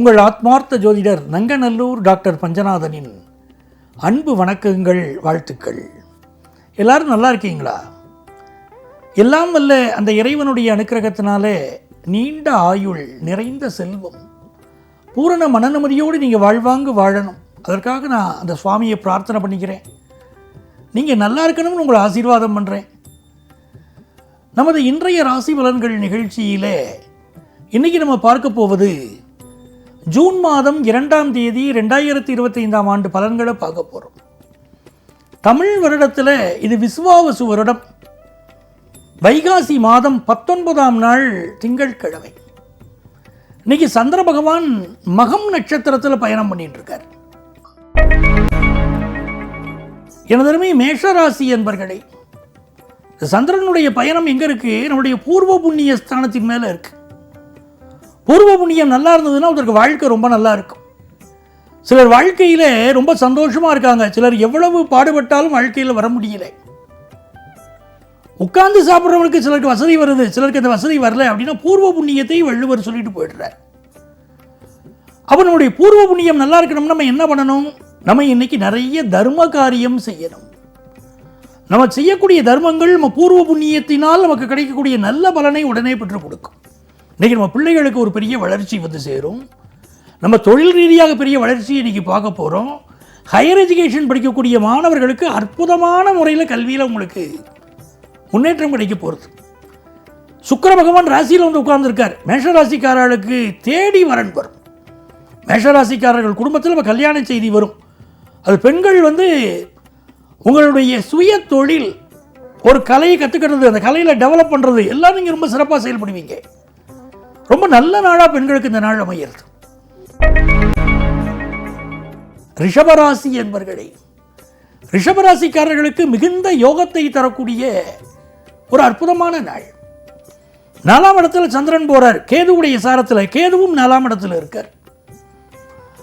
உங்கள் ஆத்மார்த்த ஜோதிடர் நங்கநல்லூர் டாக்டர் பஞ்சநாதனின் அன்பு வணக்கங்கள், வாழ்த்துக்கள். எல்லாரும் நல்லா இருக்கீங்களா? எல்லாம் வல்ல அந்த இறைவனுடைய அனுக்கிரகத்தினாலே நீண்ட ஆயுள், நிறைந்த செல்வம், பூரண மனநிம்மதியோடு நீங்கள் வாழ்வாங்கு வாழணும். அதற்காக நான் அந்த சுவாமியை பிரார்த்தனை பண்ணிக்கிறேன். நீங்கள் நல்லா இருக்கணும்னு உங்களை ஆசீர்வாதம் பண்ணுறேன். நமது இன்றைய ராசி பலன்கள் நிகழ்ச்சியிலே இன்றைக்கி நம்ம பார்க்க போவது ஜூன் மாதம் 2ஆம் தேதி 2025ஆம் ஆண்டு பலன்களை பார்க்க போகிறோம். தமிழ் வருடத்தில் இது விசுவாவசு வருடம், வைகாசி மாதம் 19ஆம் நாள் திங்கட்கிழமை. இன்னைக்கு சந்திர பகவான் மகம் நட்சத்திரத்தில் பயணம் பண்ணிட்டு இருக்கார். எனதருமை மேஷராசி என்பர்களே, சந்திரனுடைய பயணம் எங்கே இருக்குது? நம்முடைய பூர்வ புண்ணிய ஸ்தானத்தின் மேலே இருக்குது. பூர்வ புண்ணியம் நல்லா இருந்ததுன்னா அவருக்கு வாழ்க்கை ரொம்ப நல்லா இருக்கும். சிலர் வாழ்க்கையில் ரொம்ப சந்தோஷமாக இருக்காங்க, சிலர் எவ்வளவு பாடுபட்டாலும் வாழ்க்கையில் வர முடியல. உட்கார்ந்து சாப்பிட்றவங்களுக்கு சிலருக்கு வசதி வருது, சிலருக்கு அந்த வசதி வரல. அப்படின்னா பூர்வ புண்ணியத்தை வள்ளுவர் சொல்லிட்டு போயிடுறார். அப்போ நம்முடைய பூர்வ புண்ணியம் நல்லா இருக்கணும்னா நம்ம என்ன பண்ணணும்? நம்ம இன்னைக்கு நிறைய தர்ம காரியம் செய்யணும். நம்ம செய்யக்கூடிய தர்மங்கள் நம்ம பூர்வ புண்ணியத்தினால் நமக்கு கிடைக்கக்கூடிய நல்ல பலனை உடனே பெற்றுக் கொடுக்கும். இன்றைக்கி நம்ம பிள்ளைகளுக்கு ஒரு பெரிய வளர்ச்சி வந்து சேரும். நம்ம தொழில் ரீதியாக பெரிய வளர்ச்சியை இன்றைக்கி பார்க்க போகிறோம். ஹையர் எஜுகேஷன் படிக்கக்கூடிய மாணவர்களுக்கு அற்புதமான முறையில் கல்வியில் உங்களுக்கு முன்னேற்றம் கிடைக்க போகிறது. சுக்கிர பகவான் ராசியில் வந்து உட்கார்ந்துருக்கார். மேஷராசிக்காரர்களுக்கு தேடி வரன் வரும். மேஷராசிக்காரர்கள் குடும்பத்தில் நம்ம கல்யாண செய்தி வரும். அது பெண்கள் வந்து உங்களுடைய சுய தொழில், ஒரு கலையை கற்றுக்கிறது, அந்த கலையில் டெவலப் பண்ணுறது எல்லாம் நீங்கள் ரொம்ப சிறப்பாக செயல்படுவீங்க. ரொம்ப நல்ல நாளாக பெண்களுக்கு இந்த நாள் அமைகிறது. ரிஷபராசி என்பர்களே, ரிஷபராசிக்காரர்களுக்கு மிகுந்த யோகத்தை தரக்கூடிய ஒரு அற்புதமான நாள். 4ஆம் இடத்துல சந்திரன் போறார், கேதுவுடைய சாரத்தில். கேதுவும் 4ஆம் இடத்துல இருக்கார்.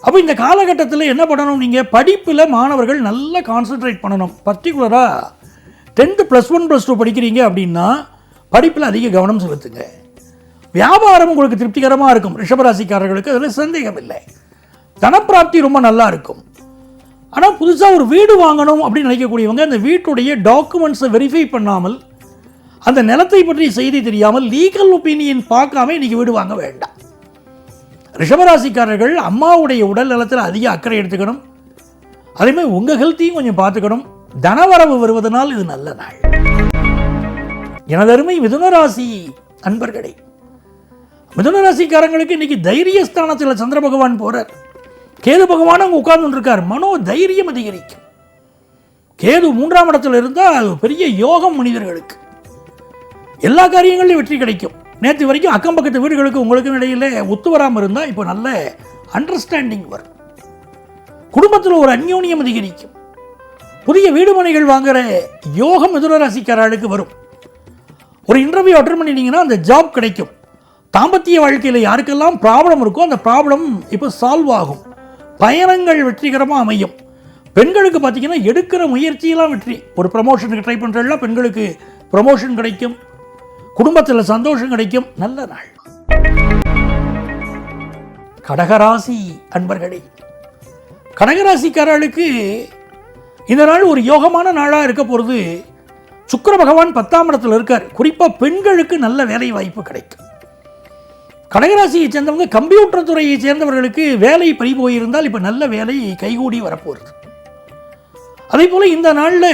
அப்போ இந்த காலகட்டத்தில் என்ன பண்ணணும்? நீங்கள் படிப்பில் மாணவர்கள் நல்லா கான்சென்ட்ரேட் பண்ணணும். பர்டிகுலராக 10th +1 +2 படிக்கிறீங்க அப்படின்னா படிப்பில் அதிக கவனம் செலுத்துங்க. வியாபாரம் உங்களுக்கு திருப்திகரமாக இருக்கும். ரிஷபராசிக்காரர்களுக்கு அதில் சந்தேகம் இல்லை. தனப்பிராப்தி ரொம்ப நல்லா இருக்கும். ஆனால் புதுசாக ஒரு வீடு வாங்கணும் அப்படின்னு நினைக்கக்கூடியவங்க அந்த வீட்டுடைய டாக்குமெண்ட்ஸை வெரிஃபை பண்ணாமல், அந்த நிலத்தை பற்றி செய்தி தெரியாமல், லீகல் ஒப்பீனியன் பார்க்காம இன்றைக்கி வீடு வாங்க வேண்டாம். ரிஷபராசிக்காரர்கள் அம்மாவுடைய உடல் நலத்தில் அதிக அக்கறை எடுத்துக்கணும். அதேமாதிரி உங்கள் ஹெல்த்தையும் கொஞ்சம் பார்த்துக்கணும். தனவரவு வருவதனால் இது நல்ல நாள். எனதருமை மிதுனராசி அன்பர்களே, மிதுனராசிக்காரங்களுக்கு இன்னைக்கு தைரியஸ்தானத்தில் சந்திர பகவான் போறார். கேது பகவான் அங்கே உட்கார்ந்து இருக்கார். மனோ தைரியம் அதிகரிக்கும். கேது 3ஆம் இடத்துல இருந்தால் பெரிய யோகம் மனிதர்களுக்கு. எல்லா காரியங்களையும் வெற்றி கிடைக்கும். நேற்று வரைக்கும் அக்கம் பக்கத்து வீடுகளுக்கு உங்களுக்கும் இடையில ஒத்து வராமல் இருந்தால் இப்போ நல்ல அண்டர்ஸ்டாண்டிங் வரும். குடும்பத்தில் ஒரு அந்யோன்யம் அதிகரிக்கும். புதிய வீடு மனைகள் வாங்குற யோகம் மிதுனராசிக்காரர்களுக்கு வரும். ஒரு இன்டர்வியூ அட்டெண்ட் பண்ணிட்டீங்கன்னா அந்த ஜாப் கிடைக்கும். தாம்பத்திய வாழ்க்கையில் யாருக்கெல்லாம் ப்ராப்ளம் இருக்கோ அந்த ப்ராப்ளம் இப்போ சால்வ் ஆகும். பயணங்கள் வெற்றிகரமாக அமையும். பெண்களுக்கு பார்த்தீங்கன்னா எடுக்கிற முயற்சியெல்லாம் வெற்றி. ஒரு ப்ரமோஷனுக்கு ட்ரை பண்ணுறதுலாம் பெண்களுக்கு ப்ரமோஷன் கிடைக்கும். குடும்பத்தில் சந்தோஷம் கிடைக்கும். நல்ல நாள். கடகராசி அன்பர்களே, கடகராசிக்காரர்களுக்கு இந்த நாள் ஒரு யோகமான நாளாக இருக்க போகிறது. சுக்கிர பகவான் 10ஆம் இடத்துல இருக்கார். குறிப்பாக பெண்களுக்கு நல்ல வேலை வாய்ப்பு கிடைக்கும். கடகராசியை சேர்ந்தவங்க கம்ப்யூட்டர் துறையை சேர்ந்தவர்களுக்கு வேலை பறி போயிருந்தால் இப்போ நல்ல வேலை கைகூடி வரப்போகிறது. அதே போல் இந்த நாளில்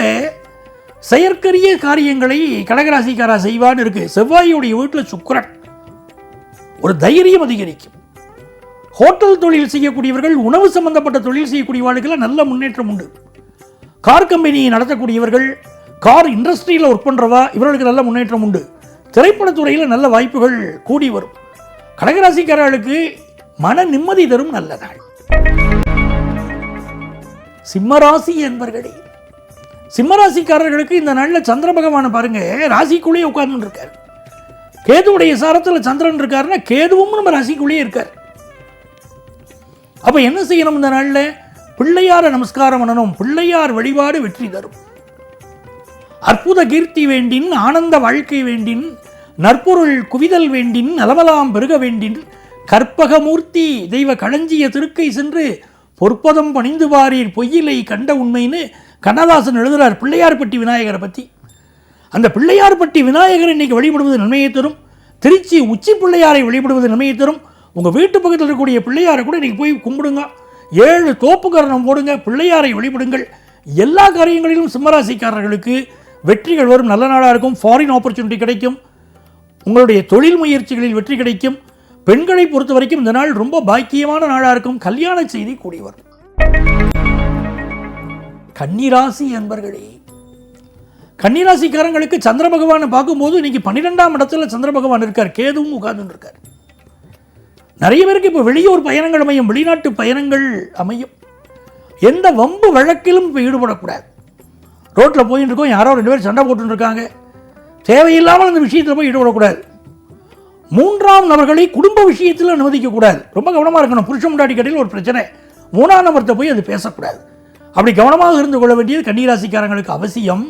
செயற்கரிய காரியங்களை கடகராசிக்காரா செய்வான்னு இருக்கு. செவ்வாயுடைய வீட்டில் சுக்கிரன், ஒரு தைரியம் அதிகரிக்கும். ஹோட்டல் தொழில் செய்யக்கூடியவர்கள், உணவு சம்பந்தப்பட்ட தொழில் செய்யக்கூடியவர்களுக்கெல்லாம் நல்ல முன்னேற்றம் உண்டு. கார் கம்பெனியை நடத்தக்கூடியவர்கள், கார் இண்டஸ்ட்ரியில் ஒர்க் பண்ணுறவா, இவர்களுக்கு நல்ல முன்னேற்றம் உண்டு. திரைப்படத்துறையில் நல்ல வாய்ப்புகள் கூடி வரும். கடகராசிக்காரர்களுக்கு மன நிம்மதி தரும் நல்ல நாள். சிம்மராசி என்பர்களே, சிம்மராசிக்காரர்களுக்கு இந்த நாளில் சந்திர பகவானை பாருங்க, ராசிக்குள்ளேயே உட்கார்ந்து இருக்கார். கேதுவுடைய சாரத்தில் சந்திரன் இருக்காருன்னா கேதுவும் நம்ம ராசிக்குள்ளேயே இருக்கார். அப்போ என்ன செய்யணும்? இந்த நாளில் பிள்ளையார நமஸ்காரம் பண்ணணும். பிள்ளையார் வழிபாடு வெற்றி தரும். அற்புத கீர்த்தி வேண்டின், ஆனந்த வாழ்க்கை வேண்டின், நற்பொருள் குவிதல் வேண்டின், நலமலாம் பெருக வேண்டின், கற்பகமூர்த்தி தெய்வ களஞ்சிய திருக்கை சென்று பொற்பதம் பணிந்து வாரீர் பொய்யிலை கண்ட உண்மைன்னு கண்ணதாசன் எழுதுகிறார் பிள்ளையார்பட்டி விநாயகரை பற்றி. அந்த பிள்ளையார்பட்டி விநாயகரை இன்றைக்கி வழிபடுவது நன்மையை தரும். திருச்சி உச்சி பிள்ளையாரை வழிபடுவது நன்மையை தரும். உங்கள் வீட்டு பக்கத்தில் இருக்கக்கூடிய பிள்ளையாரை கூட இன்றைக்கி போய் கும்பிடுங்க. 7 தோப்பு கரணம் போடுங்க, பிள்ளையாரை வழிபடுங்கள். எல்லா காரியங்களிலும் சிம்மராசிக்காரர்களுக்கு வெற்றிகள் வரும். நல்ல நாளாக இருக்கும். ஃபாரின் ஆப்பர்ச்சுனிட்டி கிடைக்கும். உங்களுடைய தொழில் முயற்சிகளில் வெற்றி கிடைக்கும். பெண்களை பொறுத்த வரைக்கும் இந்த நாள் ரொம்ப பாக்கியமான நாளாக இருக்கும். கல்யாண செய்தி கூடி வரும். கன்னிராசி என்பர்களே, கன்னிராசிக்காரங்களுக்கு சந்திர பகவானை பார்க்கும்போது இன்னைக்கு 12ஆம் இடத்துல சந்திர பகவான் இருக்கார். கேதுவும் உட்கார்ந்து இருக்கார். நிறைய பேருக்கு இப்போ வெளியூர் பயணங்கள் அமையும், வெளிநாட்டு பயணங்கள் அமையும். எந்த வம்பு வழக்கிலும் இப்போ ஈடுபடக்கூடாது. ரோட்டில் போயிட்டு இருக்கோம், யாரோ 2 பேர் சண்டை போட்டு இருக்காங்க, தேவையில்லாமல் அந்த விஷயத்தில் போய் ஈடுபடக்கூடாது. 3ஆம் நபர்களை குடும்ப விஷயத்தில் அனுமதிக்கக்கூடாது. ரொம்ப கவனமாக இருக்கணும். புருஷன் முன்னாடி கடையில் ஒரு பிரச்சனை, 3ஆம் நபர்கிட்ட போய் அது பேசக்கூடாது. அப்படி கவனமாக இருந்து கொள்ள வேண்டியது கன்னிராசிக்காரங்களுக்கு அவசியம்.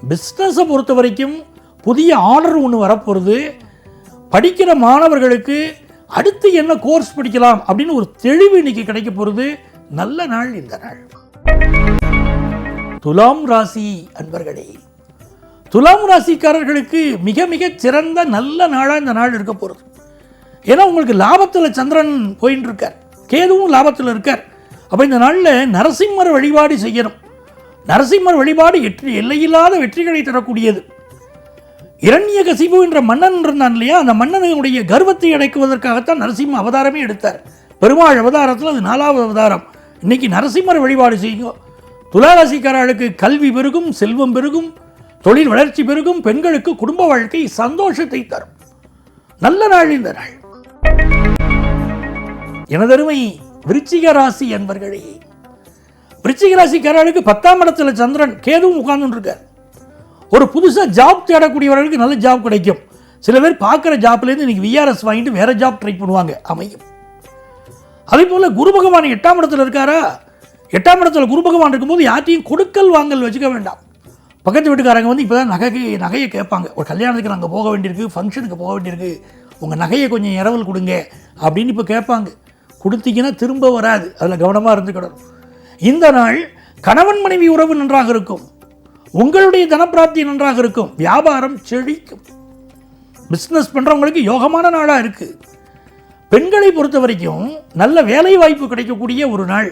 பிஸ்னஸை பொறுத்த வரைக்கும் புதிய ஆர்டர் ஒன்று வரப்போகிறது. படிக்கிற மாணவர்களுக்கு அடுத்து என்ன கோர்ஸ் படிக்கலாம் அப்படின்னு ஒரு தெளிவு இன்னைக்கு கிடைக்க போகிறது. நல்ல நாள் இந்த நாள். துலாம் ராசி அன்பர்களே, துலாம் ராசிக்காரர்களுக்கு மிக மிக சிறந்த நல்ல நாளாக இந்த நாள் இருக்க போகிறது. ஏன்னா உங்களுக்கு லாபத்தில் சந்திரன் போயின்னு இருக்கார், கேதுவும் லாபத்தில் இருக்கார். அப்போ இந்த நாளில் நரசிம்மர் வழிபாடு செய்யணும். நரசிம்மர் வழிபாடு எல்லையில்லாத வெற்றிகளை தரக்கூடியது. இரண்யகசிபு என்ற மன்னன் இருந்தான் இல்லையா, அந்த மன்னனுடைய கர்வத்தை அடைக்குவதற்காகத்தான் நரசிம்ம அவதாரமே எடுத்தார். பெருமாள் அவதாரத்தில் அது 4வது அவதாரம். இன்னைக்கு நரசிம்மர் வழிபாடு செய்யுங்க. துளாராசிக்காரர்களுக்கு கல்வி பெருகும், செல்வம் பெருகும், தொழில் வளர்ச்சி பெருகும், பெண்களுக்கு குடும்ப வாழ்க்கை சந்தோஷத்தை தரும். நல்ல நாள் இந்த நாள். எனதருமை விருச்சிக ராசி என்பர்களே, விருச்சிக ராசிக்காரர்களுக்கு 10ஆம் இடத்துல சந்திரன் கேதுவும் உட்கார்ந்து இருக்கார். ஒரு புதுசாக ஜாப் தேடக்கூடியவர்களுக்கு நல்ல ஜாப் கிடைக்கும். சில பேர் பார்க்குற ஜாப்லேருந்து இன்றைக்கி விஆர்எஸ் வாங்கிட்டு வேறு ஜாப் ட்ரை பண்ணுவாங்க, அமையும். அதே போல் குரு பகவான் 8ஆம் இடத்துல இருக்காரா, 8ஆம் இடத்துல குரு பகவான் இருக்கும்போது யார்ட்டையும் கொடுக்கல் வாங்கல் வச்சுக்க வேண்டாம். பக்கத்து வீட்டுக்காரங்க வந்து இப்போ தான் நகையை கேட்பாங்க. ஒரு கல்யாணத்துக்கு நாங்கள் போக வேண்டியிருக்கு, ஃபங்க்ஷனுக்கு போக வேண்டியிருக்கு, உங்கள் நகையை கொஞ்சம் இரவல் கொடுங்க அப்படின்னு இப்போ கேட்பாங்க. கொடுத்தீங்கன்னா திரும்ப வராது, அதில் கவனமாக இருந்துக்கிடணும். இந்த நாள் கணவன் மனைவி உறவு நன்றாக இருக்கும். உங்களுடைய தனப்பிராப்தி நன்றாக இருக்கும். வியாபாரம் செழிக்கும். பிஸ்னஸ் பண்ணுறவங்களுக்கு யோகமான நாளாக இருக்குது. பெண்களை பொறுத்த வரைக்கும் நல்ல வேலை வாய்ப்பு கிடைக்கக்கூடிய ஒரு நாள்.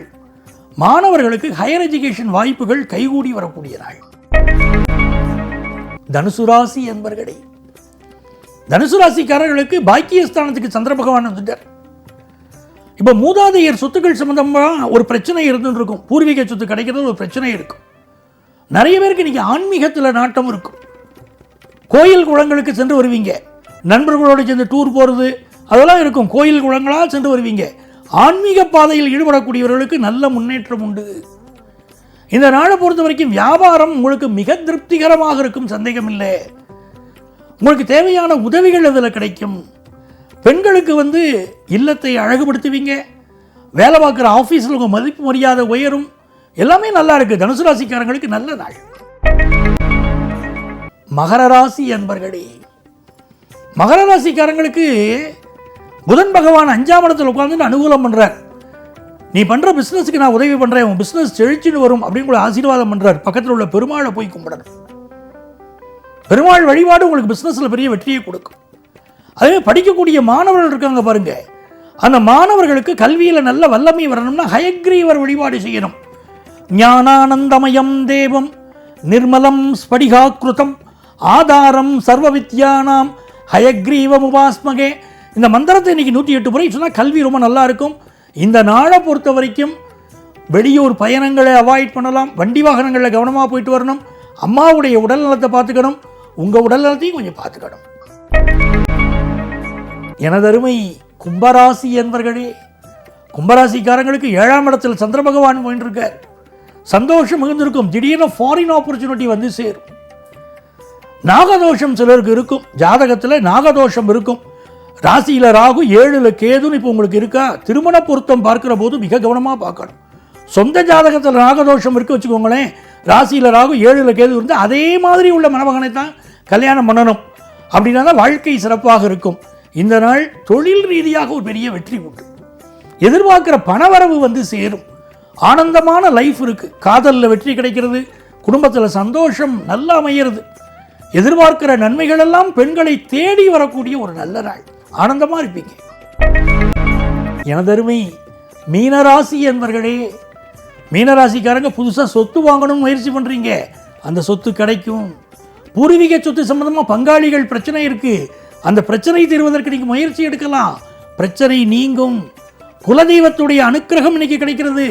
மாணவர்களுக்கு ஹையர் எஜுகேஷன் வாய்ப்புகள் கைகூடி வரக்கூடிய நாள். தனுசு ராசி என்பர்களே, தனுசு ராசிக்காரர்களுக்கு பாக்கியஸ்தானத்துக்கு சந்திர பகவான் வந்துட்டார். இப்போ மூதாதையர் சொத்துக்கள் சம்பந்தமாக ஒரு பிரச்சனை இருந்துட்டு இருக்கும். பூர்வீக சொத்து கிடைக்கிறது ஒரு பிரச்சனை இருக்கும். நிறைய பேருக்கு இன்னைக்கு ஆன்மீகத்தில் நாட்டம் இருக்கும். கோயில் குளங்களுக்கு சென்று வருவீங்க, நண்பர்களோடு சேர்ந்து டூர் போகிறது அதெல்லாம் இருக்கும். கோயில் குளங்களாக சென்று வருவீங்க. ஆன்மீக பாதையில் ஈடுபடக்கூடியவர்களுக்கு நல்ல முன்னேற்றம் உண்டு. இந்த நாளை பொறுத்த வரைக்கும் வியாபாரம் உங்களுக்கு மிக திருப்திகரமாக இருக்கும், சந்தேகம் இல்லை. உங்களுக்கு தேவையான உதவிகள் அதில் கிடைக்கும். பெண்களுக்கு வந்து இல்லத்தை அழகுபடுத்துவீங்க. வேலை பார்க்குற ஆஃபீஸில் உங்கள் மதிப்பு மரியாதை உயரும். எல்லாமே நல்லா இருக்குது. தனுசு ராசிக்காரங்களுக்கு நல்ல நாள். மகர ராசி என்பர்களே, மகர ராசிக்காரங்களுக்கு புதன் பகவான் 5ஆம் இடத்துல உட்கார்ந்து அனுகூலம் பண்ணுறார். நீ பண்ணுற பிஸ்னஸுக்கு நான் உதவி பண்ணுறேன், உன் பிஸ்னஸ் செழிச்சுன்னு வரும் அப்படின்னு கூட ஆசீர்வாதம் பண்ணுறார். பக்கத்தில் உள்ள பெருமாளை போய் கும்பிடணும். பெருமாள் வழிபாடு உங்களுக்கு பிஸ்னஸில் பெரிய வெற்றியை கொடுக்கும். அதே படிக்கக்கூடிய மாணவர்கள் இருக்காங்க பாருங்க, அந்த மாணவர்களுக்கு கல்வியில் நல்ல வல்லமை வரணும்னா ஹயக்ரீவர் வழிபாடு செய்யணும். ஞானானந்தமயம் தேவம் நிர்மலம் ஸ்படிகாக்கிருதம் ஆதாரம் சர்வ வித்யானாம் ஹயக்ரீவம் உபாஸ்மகே. இந்த மந்திரத்தை இன்னைக்கு 108 முறை சொன்னால் கல்வி ரொம்ப நல்லா இருக்கும். இந்த நாளை பொறுத்த வரைக்கும் வெளியூர் பயணங்களை அவாய்ட் பண்ணலாம். வண்டி வாகனங்களில் கவனமாக போயிட்டு வரணும். அம்மாவுடைய உடல் நலத்தை பார்த்துக்கணும். உங்கள் உடல் நலத்தையும் கொஞ்சம் பார்த்துக்கணும். எனதருமை கும்பராசி என்பர்களே, கும்பராசிக்காரங்களுக்கு 7ஆம் இடத்தில் சந்திர பகவான் போயிட்டு இருக்கார். சந்தோஷம் மிகுந்திருக்கும். திடீர்னு ஃபாரின் ஆப்பர்ச்சுனிட்டி வந்து சேரும். நாகதோஷம் சிலருக்கு இருக்கும். ஜாதகத்தில் நாகதோஷம் இருக்கும். ராசியில் ராகு 7ல் கேதுன்னு இப்போ உங்களுக்கு இருக்கா, திருமண பொருத்தம் பார்க்கிற போது மிக கவனமாக பார்க்கணும். சொந்த ஜாதகத்தில் நாகதோஷம் இருக்க வச்சுக்கோங்களேன், ராசியில் ராகு 7ல் கேது இருந்து அதே மாதிரி உள்ள மணமகனை தான் கல்யாணம் பண்ணணும். அப்படின்னா தான் வாழ்க்கை சிறப்பாக இருக்கும். இந்த நாள் தொழில் ரீதியாக ஒரு பெரிய வெற்றி உண்டு. எதிர்பார்க்கிற பணவரவு வந்து சேரும். ஆனந்தமான லைஃப் இருக்கு. காதலில் வெற்றி கிடைக்கிறது, குடும்பத்தில் சந்தோஷம் நல்லா அமையிறது. எதிர்பார்க்கிற நன்மைகள் எல்லாம் பெண்களை தேடி வரக்கூடிய ஒரு நல்ல நாள். ஆனந்தமா இருப்பீங்க. எனதருமை மீனராசி என்பர்களே, மீனராசிக்காரங்க புதுசாக சொத்து வாங்கணும்னு முயற்சி பண்ணுறீங்க, அந்த சொத்து கிடைக்கும். பூர்வீக சொத்து சம்பந்தமாக பங்காளிகள் பிரச்சனை இருக்கு, அந்த பிரச்சனை தீர்வதற்கு நீங்கள் முயற்சி எடுக்கலாம், பிரச்சனை நீங்கும். குலதெய்வத்துடைய அனுக்கிரகம் இன்னைக்கு கிடைக்கிறது.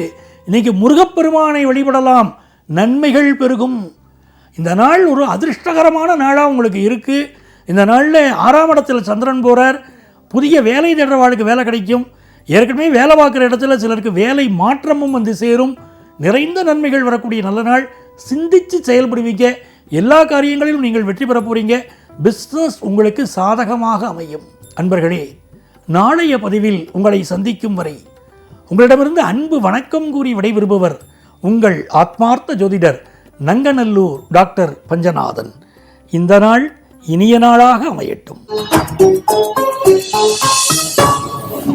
இன்னைக்கு முருகப்பெருமானை வழிபடலாம், நன்மைகள் பெருகும். இந்த நாள் ஒரு அதிர்ஷ்டகரமான நாளாக உங்களுக்கு இருக்கு. இந்த நாளில் 6ஆம் இடத்தில் சந்திரன் போகிறார். புதிய வேலை தேடுறவாளுக்கு வேலை கிடைக்கும். ஏற்கனவே வேலை பார்க்குற இடத்துல சிலருக்கு வேலை மாற்றமும் வந்து சேரும். நிறைந்த நன்மைகள் வரக்கூடிய நல்ல நாள். சிந்தித்து செயல்படுவீங்க. எல்லா காரியங்களிலும் நீங்கள் வெற்றி பெற போகிறீங்க. பிஸ்னஸ் உங்களுக்கு சாதகமாக அமையும். அன்பர்களே, நாளைய பதிவில் உங்களை சந்திக்கும் வரை உங்களிடமிருந்து அன்பு வணக்கம் கூறி விடைபெறுபவர் உங்கள் ஆத்மார்த்த ஜோதிடர் நங்கநல்லூர் டாக்டர் பஞ்சநாதன். இந்த நாள் இனிய நாளாக அமையட்டும்.